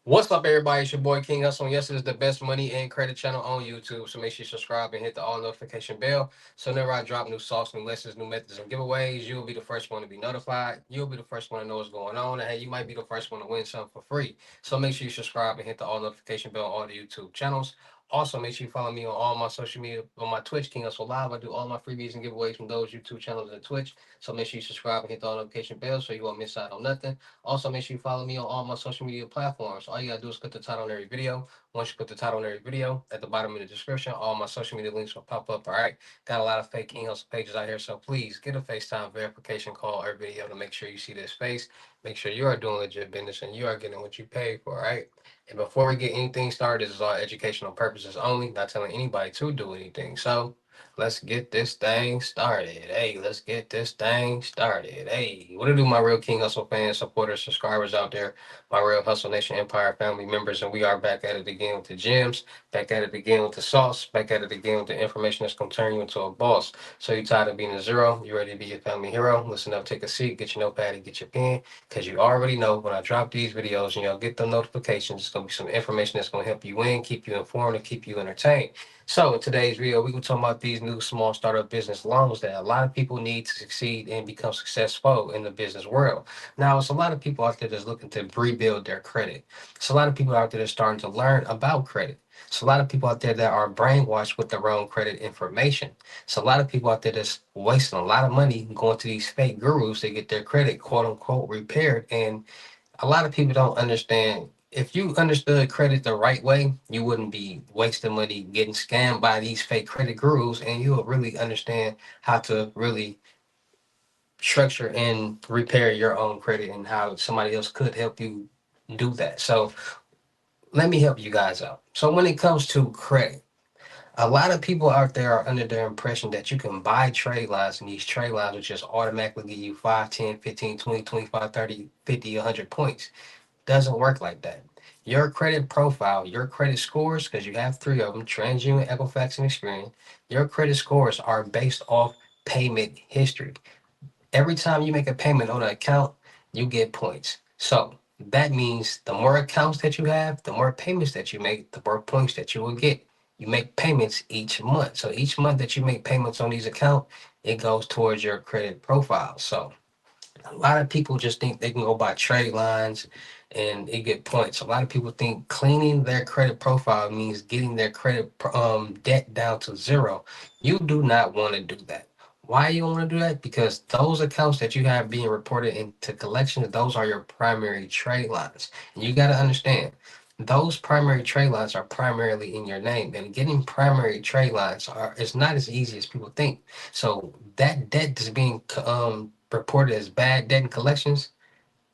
What's up, everybody? It's your boy King Hustle. Yes, it is the best money and credit channel on YouTube. So make sure you subscribe and hit the all notification bell. So whenever I drop new sauce, new lessons, new methods, and giveaways, you'll be the first one to be notified. You'll be the first one to know what's going on. And hey, you might be the first one to win something for free. So make sure you subscribe and hit the all notification bell on all the YouTube channels. Also, make sure you follow me on all my social media on my Twitch, King Hustle Live. I do all my freebies and giveaways from those YouTube channels and Twitch. So make sure you subscribe and hit the all notification bell so you won't miss out on nothing. Also, make sure you follow me on all my social media platforms. All you gotta do is put the title on every video. Once you put the title on every video, at the bottom of the description, all my social media links will pop up. All right. Got a lot of fake emails pages out here, so please get a FaceTime verification call or video to make sure you see this face. Make sure you are doing legit business and you are getting what you paid for. All right. And before we get anything started, this is all educational purposes only, not telling anybody to do anything. So let's get this thing started. Hey, let's get this thing started. Hey, what to do, my real King Hustle fans, supporters, subscribers out there, my real Hustle Nation Empire family members, and we are back at it again with the gems, back at it again with the sauce, back at it again with the information that's gonna turn you into a boss. So you tired of being a zero? You ready to be a family hero? Listen up, take a seat, get your notepad and get your pen, because you already know when I drop these videos and y'all get the notifications, it's gonna be some information that's gonna help you win, keep you informed, and keep you entertained. So in today's video, we're gonna talk about these new small startup business loans that a lot of people need to succeed and become successful in the business world. Now, it's a lot of people out there that's looking to rebuild their credit. It's a lot of people out there that's starting to learn about credit. It's a lot of people out there that are brainwashed with the wrong credit information. It's a lot of people out there that's wasting a lot of money going to these fake gurus to get their credit quote unquote repaired. And a lot of people don't understand. If you understood credit the right way, you wouldn't be wasting money getting scammed by these fake credit gurus, and you will really understand how to really structure and repair your own credit and how somebody else could help you do that. So let me help you guys out. So when it comes to credit, a lot of people out there are under the impression that you can buy trade lines, and these trade lines will just automatically give you 5, 10, 15, 20, 25, 30, 50, 100 points. Doesn't work like that. Your credit profile, your credit scores, because you have three of them, TransUnion, Equifax, and Experian, your credit scores are based off payment history. Every time you make a payment on an account, you get points. So that means the more accounts that you have, the more payments that you make, the more points that you will get. You make payments each month. So each month that you make payments on these accounts, it goes towards your credit profile. So a lot of people just think they can go buy trade lines and it get points. A lot of people think cleaning their credit profile means getting their credit debt down to zero. You do not want to do that. Why you want to do that? Because those accounts that you have being reported into collections, those are your primary trade lines. And you got to understand, those primary trade lines are primarily in your name, and getting primary trade lines are is not as easy as people think. So that debt is being reported as bad debt and collections,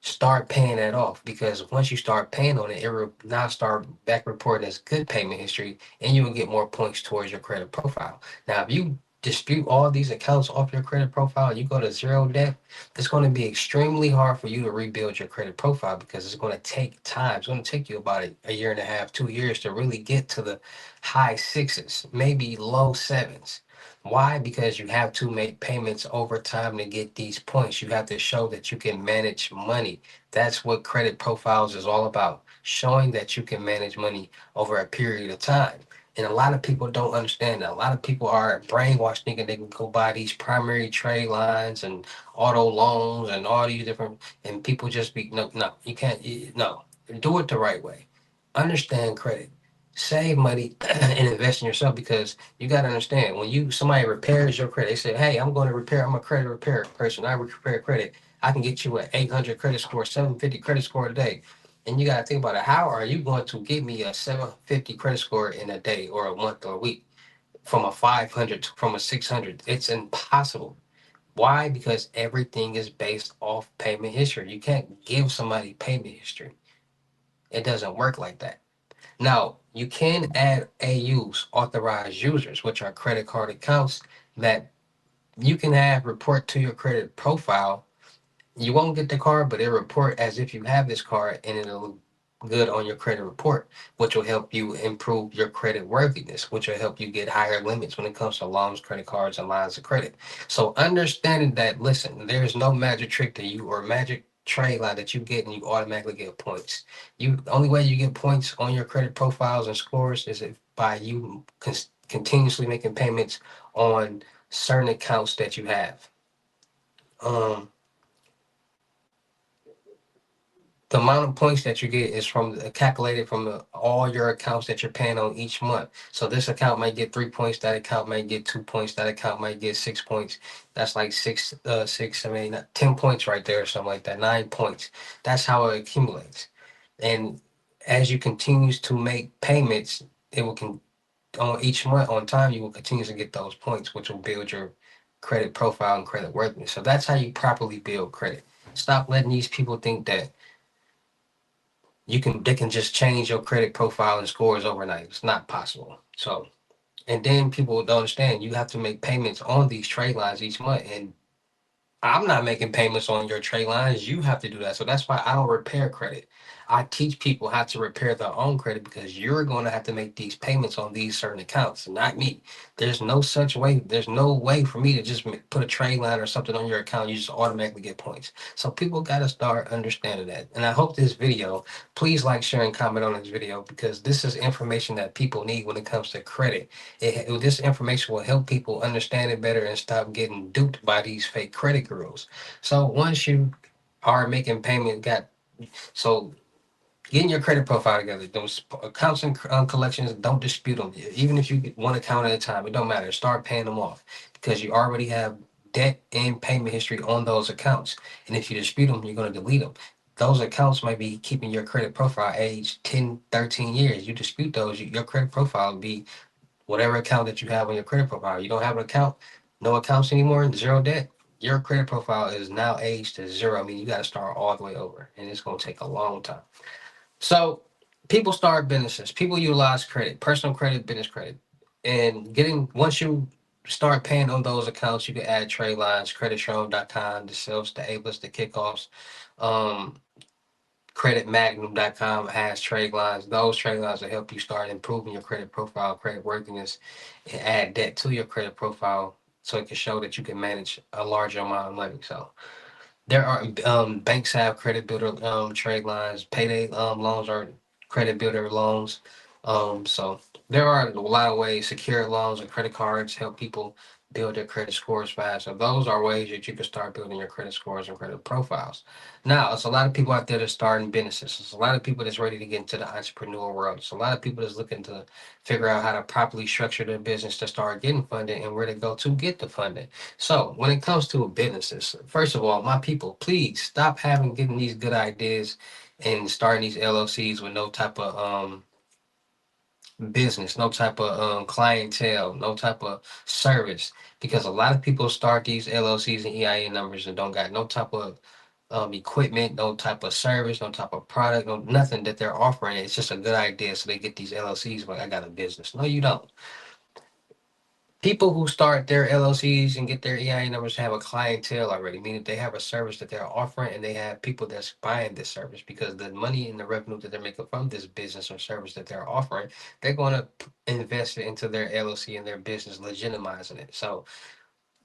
start paying that off, because once you start paying on it, it will now start back reported as good payment history, and you will get more points towards your credit profile. Now, if you dispute all these accounts off your credit profile, you go to zero debt, it's going to be extremely hard for you to rebuild your credit profile, because it's going to take time. It's going to take you about a year and a half, 2 years to really get to the high sixes, maybe low sevens. Why? Because you have to make payments over time to get these points. You have to show that you can manage money. That's what credit profiles is all about, showing that you can manage money over a period of time. And a lot of people don't understand that. A lot of people are brainwashed thinking they can go buy these primary trade lines and auto loans and all these different, and people just be, no, no, you can't, no, do it the right way. Understand credit. Save money and invest in yourself, because you got to understand, when you somebody repairs your credit, they say, "Hey, I'm going to repair. I'm a credit repair person. I repair credit. I can get you an 800 credit score, 750 credit score a day." And you got to think about it. How are you going to give me a 750 credit score in a day or a month or a week from a 500 from a 600? It's impossible. Why? Because everything is based off payment history. You can't give somebody payment history. It doesn't work like that. Now, you can add AUs, authorized users, which are credit card accounts that you can have report to your credit profile. You won't get the card, but it'll report as if you have this card, and it'll look good on your credit report, which will help you improve your credit worthiness, which will help you get higher limits when it comes to loans, credit cards, and lines of credit. So understanding that, listen, there's no magic trick to you or magic trade line that you get, and you automatically get points. You the only way you get points on your credit profiles and scores is if by you continuously making payments on certain accounts that you have. Um, the amount of points that you get is calculated from all your accounts that you're paying on each month. So this account might get 3 points, that account might get 2 points, that account might get 6 points. That's like 10 points right there, or something like that. 9 points. That's how it accumulates. And as you continues to make payments, it will on each month on time, you will continue to get those points, which will build your credit profile and credit worthiness. So that's how you properly build credit. Stop letting these people think that they can just change your credit profile and scores overnight. It's not possible. So and then people don't understand you have to make payments on these trade lines each month. And I'm not making payments on your trade lines. You have to do that. So that's why I don't repair credit. I teach people how to repair their own credit because you're going to have to make these payments on these certain accounts, not me. There's no such way. There's no way for me to just put a trade line or something on your account. You just automatically get points. So people got to start understanding that. And I hope this video, please like, share, and comment on this video because this is information that people need when it comes to credit. This information will help people understand it better and stop getting duped by these fake credit gurus. So once you are making payment, so getting your credit profile together. Those accounts and collections, don't dispute them. Even if you get one account at a time, it don't matter. Start paying them off because you already have debt and payment history on those accounts. And if you dispute them, you're going to delete them. Those accounts might be keeping your credit profile age 10, 13 years. You dispute those, your credit profile will be whatever account that you have on your credit profile. You don't have an account, no accounts anymore, zero debt. Your credit profile is now aged to zero. I mean, you got to start all the way over, and it's going to take a long time. So, people start businesses. People utilize credit, personal credit, business credit, and once you start paying on those accounts, you can add trade lines, creditstrom.com, the sales, the A-list, the kickoffs. Um, creditmagnum.com has trade lines. Those trade lines will help you start improving your credit profile, credit worthiness, and add debt to your credit profile so it can show that you can manage a larger amount of money. So there are banks have credit builder trade lines, payday loans are credit builder loans. So there are a lot of ways. Secured loans and credit cards help people build their credit scores fast. So those are ways that you can start building your credit scores and credit profiles. Now, it's a lot of people out there that's starting businesses. It's a lot of people that's ready to get into the entrepreneur world. It's a lot of people that's looking to figure out how to properly structure their business to start getting funded and where to go to get the funding. So when it comes to businesses, first of all, my people, please stop getting these good ideas and starting these LLCs with no type of business, no type of clientele, no type of service. Because a lot of people start these LLCs and EIN numbers and don't got no type of equipment, no type of service, no type of product, no nothing that they're offering. It's just a good idea, so they get these LLCs. But I got a business. No, you don't. People who start their LLCs and get their EIN numbers have a clientele already, meaning they have a service that they're offering and they have people that's buying this service because the money and the revenue that they're making from this business or service that they're offering, they're going to invest it into their LLC and their business, legitimizing it. So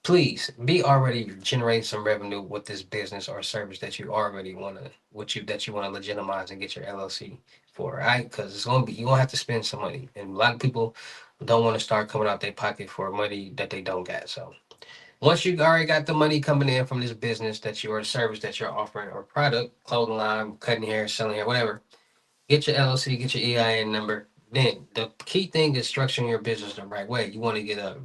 please be already generating some revenue with this business or service that you already want to, that you want to legitimize and get your LLC for, right? Because you're gonna have to spend some money, and a lot of people don't want to start coming out their pocket for money that they don't got. So once you already got the money coming in from this business that you or service that you're offering or product, clothing line, cutting hair, selling hair, whatever, get your LLC, get your EIN number. Then the key thing is structuring your business the right way. You want to get a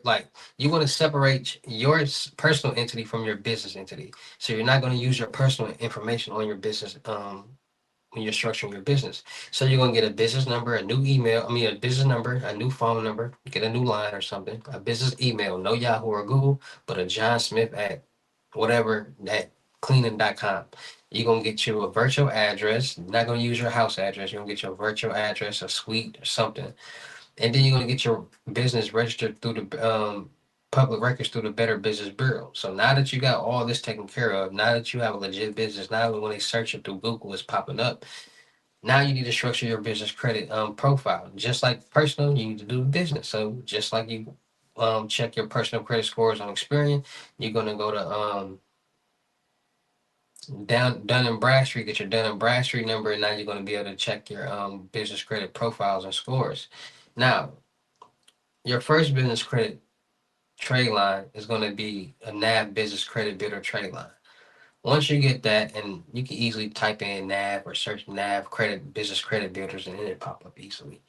like you want to separate your personal entity from your business entity. So you're not going to use your personal information on your business when you're structuring your business. So you're going to get a business number, a new email, a business number, a new phone number, get a new line or something, a business email, no Yahoo or Google, but a John Smith at whatever at cleaning.com. You're going to get you a virtual address. You're not going to use your house address. You're going to get your virtual address, a suite or something, and then you're gonna get your business registered through the public records through the Better Business Bureau. So now that you got all this taken care of, now that you have a legit business, now when they search it through Google, it's popping up. Now you need to structure your business credit profile. Just like personal, you need to do business. So just like you check your personal credit scores on Experian, you're gonna go to Dun and Bradstreet, get your Dun and Bradstreet number, and now you're going to be able to check your business credit profiles and scores. Now, your first business credit trade line is going to be a NAV business credit builder trade line. Once you get that, and you can easily type in NAV or search NAV credit business credit builders, and it pop up easily.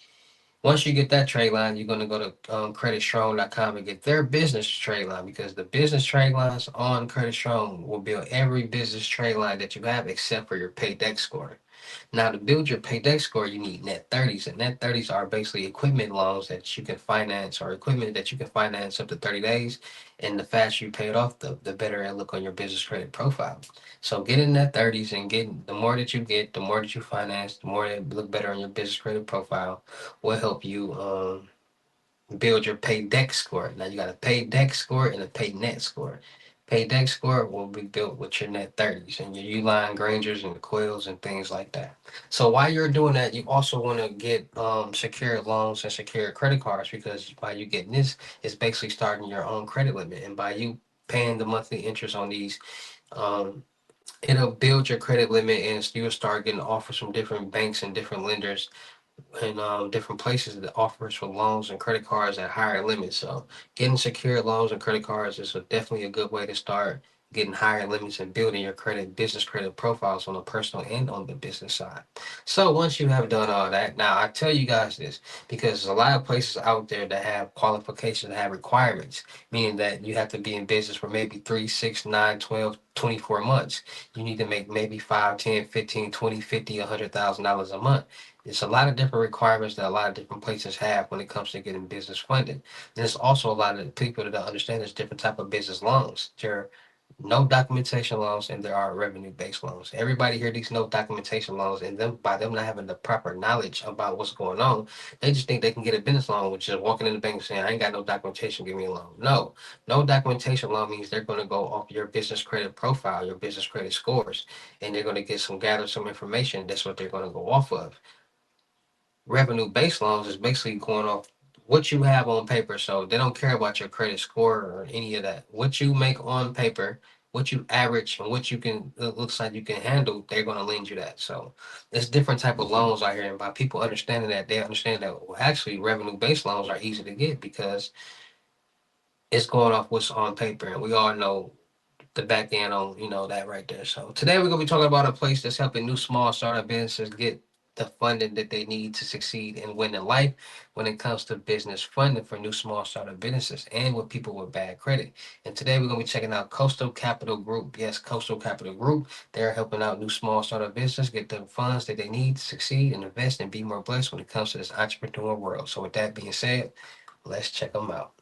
Once you get that trade line, you're going to go to creditstrong.com and get their business trade line, because the business trade lines on Credit Strong will build every business trade line that you have except for your paydex score. Now, to build your paydex score, you need net 30s, and net 30s are basically equipment loans that you can finance, or equipment that you can finance up to 30 days. And the faster you pay it off, the better it look on your business credit profile. So getting net 30s, and getting the more that you get, the more that you finance, the more it look better on your business credit profile will help you build your pay deck score. Now you got a pay deck score and a pay net score. Pay deck score will be built with your net 30s and your U-line Grangers and the coils and things like that. So while you're doing that, you also want to get secured loans and secured credit cards, because by you getting this, it's basically starting your own credit limit. And by you paying the monthly interest on these, um, it'll build your credit limit, and you'll start getting offers from different banks and different lenders and different places that offers for loans and credit cards at higher limits. So getting secured loans and credit cards is definitely a good way to start getting higher limits and building your business credit profiles on the personal and on the business side. So once you have done all that, now I tell you guys this because there's a lot of places out there that have qualifications, that have requirements, meaning that you have to be in business for maybe 3, 6, 9, 12, 24 months. You need to make maybe 5, 10, 15, 20, 50, $100,000 a month. It's a lot of different requirements that a lot of different places have when it comes to getting business funded. There's also a lot of people that don't understand there's different type of business loans. There are no documentation loans, and there are revenue based loans. Everybody here these no documentation loans, and them by them not having the proper knowledge about what's going on, they just think they can get a business loan, which is walking in the bank and saying, I ain't got no documentation, give me a loan. No, no documentation loan means they're going to go off your business credit profile, your business credit scores, and they're going to gather some information. That's what they're going to go off of. Revenue based loans is basically going off what you have on paper. So they don't care about your credit score or any of that. What you make on paper, what you average, and what you can it looks like you can handle, they're going to lend you that. So there's different type of loans out here, and by people understanding that, they understand that well, actually revenue based loans are easy to get because it's going off what's on paper, and we all know the back end on that right there. So today we're gonna be talking about a place that's helping new small startup businesses get the funding that they need to succeed and win in life when it comes to business funding for new small startup businesses and with people with bad credit. And today we're gonna be checking out Coastal Capital Group. Yes, Coastal Capital Group. They're helping out new small startup businesses get the funds that they need to succeed and invest and be more blessed when it comes to this entrepreneur world. So with that being said, let's check them out.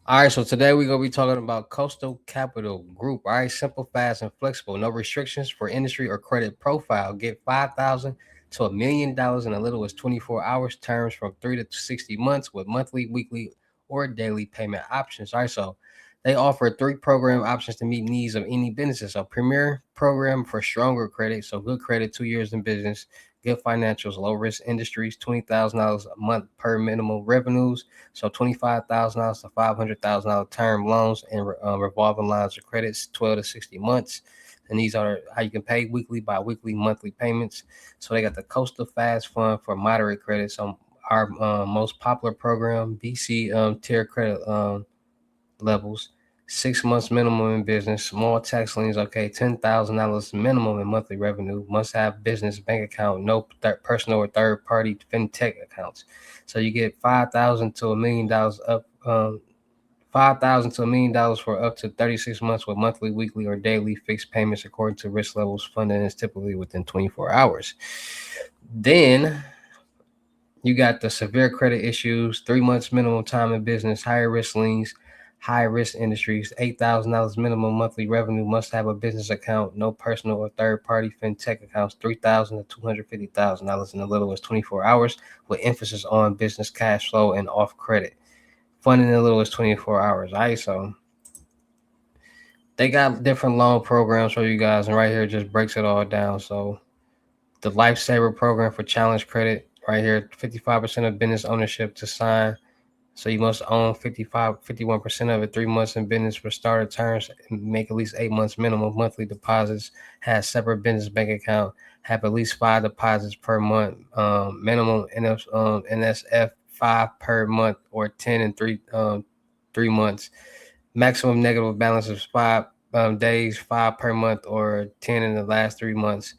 All right, so today we're gonna be talking about Coastal Capital Group. All right, simple, fast, and flexible. No restrictions for industry or credit profile. Get $5,000 to $1 million in a little as 24 hours. Terms from 3 to 60 months with monthly, weekly, or daily payment options. All right, so they offer 3 program options to meet needs of any businesses. So premier program for stronger credit, so good credit, 2 years in business, good financials, low risk industries, $20,000 a month per minimum revenues. So $25,000 to $500,000 term loans and revolving lines of credits, 12 to 60 months. And these are how you can pay weekly, bi-weekly, monthly payments. So they got the Coastal Fast Fund for moderate credits. Our most popular program, BC tier credit levels. 6 months minimum in business, small tax liens, okay, $10,000 minimum in monthly revenue, must have business bank account, no personal or third party fintech accounts. So you get $5,000 to $1 million up, $5,000 to $1 million for up to 36 months with monthly, weekly, or daily fixed payments according to risk levels. Funding is typically within 24 hours. Then you got the severe credit issues, 3 months minimum time in business, higher risk liens, high risk industries, $8,000 minimum monthly revenue, must have a business account, no personal or third party fintech accounts, $3,000 to $250,000 in as little as 24 hours, with emphasis on business cash flow and off credit. Funding in as little as 24 hours. All right, so they got different loan programs for you guys, and right here just breaks it all down. So the Lifesaver program for challenge credit, right here, 55% of business ownership to sign So you must own 51% of it, 3 months in business for starter terms, and make at least 8 months minimum monthly deposits, have separate business bank account, have at least 5 deposits per month, minimum NSF 5 per month or 10 in 3 months. Maximum negative balance of 5 days, 5 per month or 10 in the last 3 months.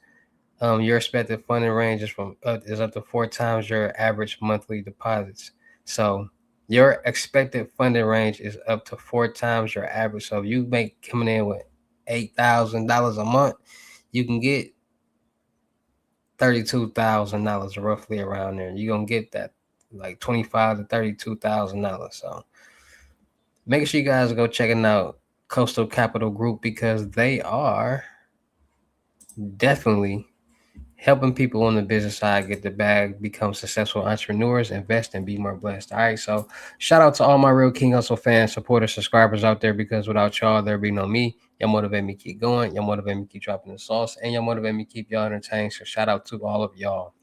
Your expected funding range is up to 4 times your average monthly deposits. So your expected funding range is up to 4 times your average. So if you make coming in with $8,000 a month, you can get $32,000 roughly around there. You're gonna get that like $25,000 to $32,000. So make sure you guys go checking out Coastal Capital Group because they are definitely helping people on the business side get the bag, become successful entrepreneurs, invest, and be more blessed. All right. So shout out to all my Real King Hustle fans, supporters, subscribers out there because without y'all, there'd be no me. Y'all motivate me keep going. Y'all motivate me keep dropping the sauce. And y'all motivate me keep y'all entertained. So shout out to all of y'all.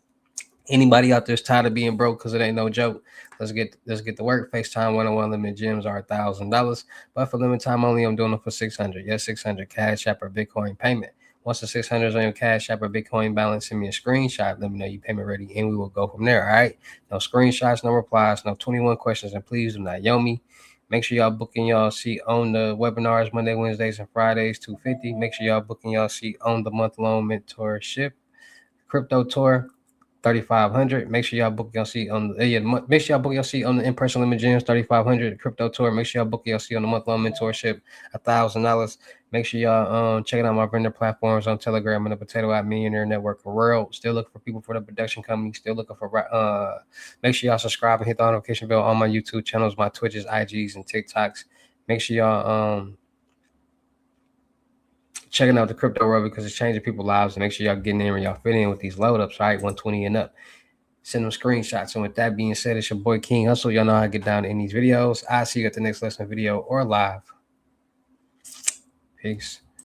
Anybody out there's tired of being broke because it ain't no joke. Let's get to work. FaceTime 101 limited gyms are $1,000, but for limited time only, I'm doing them for 600. Yes, 600 Cash App or Bitcoin payment. Once the 600 is on your Cash App or Bitcoin balance, send me a screenshot. Let me know you payment ready, and we will go from there. All right. No screenshots, no replies, no 21 questions, and please do not yell me. Make sure y'all booking y'all seat on the webinars Monday, Wednesdays, and Fridays, 250. Make sure y'all booking y'all seat on the month-long mentorship crypto tour. 3,500. Make sure y'all book your seat on the make sure y'all book your seat on the in-person limit gyms, 3,500 crypto tour. Make sure y'all book your seat on the month-long mentorship, $1,000. Make sure y'all checking out my vendor platforms on Telegram and the Potato App Millionaire Network World. Still looking for people for the production company. Still looking for make sure y'all subscribe and hit the notification bell on my YouTube channels, my Twitches, IGs, and TikToks. Make sure y'all checking out the crypto world because it's changing people's lives. And make sure y'all getting in and y'all fit in with these load ups, right? 120 and up. Send them screenshots. And with that being said, it's your boy King Hustle. Y'all know how to get down in these videos. I'll see you at the next lesson video or live. Peace.